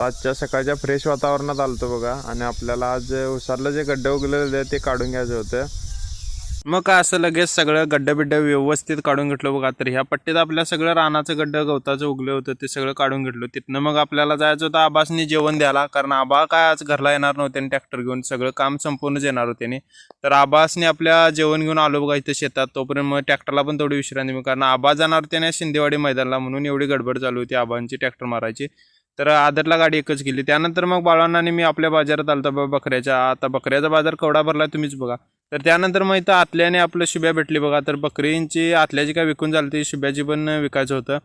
आजच्या सकाळच्या फ्रेश वातावरणात आलतो बघा आणि आपल्याला आज उसारलं जे गड्डे उगलेले ते काढून घ्यायचं होतं. मग काय असं लगेच सगळं गड्डे बिड्डे व्यवस्थित काढून घेतलं बघा. तर ह्या पट्टीत आपल्या सगळं रानाचं गड्डं गवताचं उगलं होतं ते सगळं काढून घेतलं. तिथनं मग आपल्याला जायचं होतं आबासनी जेवण द्यायला, कारण आबा काय आज घरला येणार नव्हते आणि ट्रॅक्टर घेऊन सगळं काम संपूर्णच येणार होते. तर आबासनी आपल्या जेवण घेऊन आलो बघा इथं शेतात. तोपर्यंत मग ट्रॅक्टरला पण थोडी विश्रांती मिळाली, कारण आबा जाणार होते ना शिंदेवाडी मैदानाला, म्हणून एवढी गडबड चालू होती आबांची ट्रॅक्टर मारायची. तर आदरला गाडी एकच गेली. त्यानंतर मग बाळांना आणि मी आपल्या बाजारात आलतो बकऱ्याच्या. आता बकऱ्याचा बाजार केवढा भरला तुम्हीच बघा. तर त्यानंतर मग इथं आतल्याने आपलं शुभ्या भेटली बघा. तर बकरींची आतल्याची काय विकून झाली ती, शुभ्याची पण विकायचं होतं.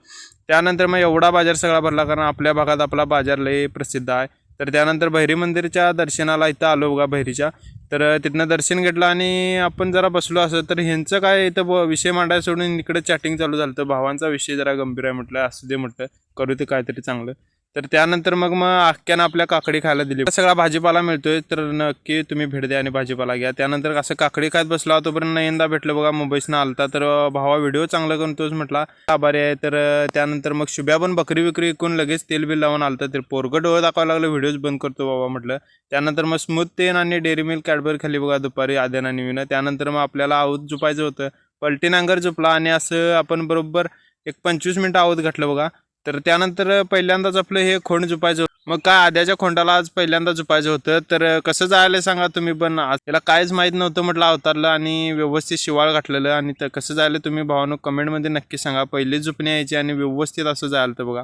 त्यानंतर मग एवढा बाजार सगळा भरला, कारण आपल्या भागात आपला बाजार लय प्रसिद्ध आहे. तर त्यानंतर भैरी मंदिरच्या दर्शनाला इथं आलो बघा भैरीच्या. तर तिथनं दर्शन घेतलं आणि आपण जरा बसलो असं. तर ह्यांचं काय इथं विषय मांडायला सोडून इकडे चॅटिंग चालू झालं. तर भावांचा विषय जरा गंभीर आहे म्हटलं, असू दे म्हटलं, करू ते काहीतरी चांगलं. तर त्यानंतर मग अख्ख्यानं आपल्या काकडी खायला दिली. सगळा भाजीपाला मिळतोय, तर नक्की तुम्ही भेट द्या आणि भाजीपाला घ्या. त्यानंतर असं काकडी खात बसला तोपर्यंत नयनदा भेटलं बघा, मुंबईसनं आलता. तर भावा व्हिडिओ चांगला करून तोच म्हटला आभारी आहे. तर त्यानंतर मग शुभ्या पण बकरी विक्री विकून लगेच तेल बिल लावून आलता. तर पोरगं डोळं दाखवायला लागलं, व्हिडिओज बंद करतो बाबा म्हटलं. त्यानंतर मग स्मूथ तेन आणि डेअरी मिल्क कॅडबरी खाली बघा दुपारी आद्याना निवीनं. त्यानंतर मग आपल्याला आऊत झुपायचं होतं. पलटी नांगर झुपला आणि असं आपण बरोबर एक 25 मिनिटं आऊत घातलं बघा. तर त्यानंतर पहिल्यांदाच आपलं हे खोंड झुपायचं होतं. मग काय आद्याच्या खोंडाला आज पहिल्यांदा झुपायचं होतं. तर कसं जायला सांगा तुम्ही पण, आज त्याला काहीच माहीत नव्हतं म्हटलं अवतारलं आणि व्यवस्थित शिवाळ घातलेलं. आणि कसं जायला तुम्ही भावानं कमेंटमध्ये नक्की सांगा. पहिली झुपणी यायची आणि व्यवस्थित असं जायला तर बघा.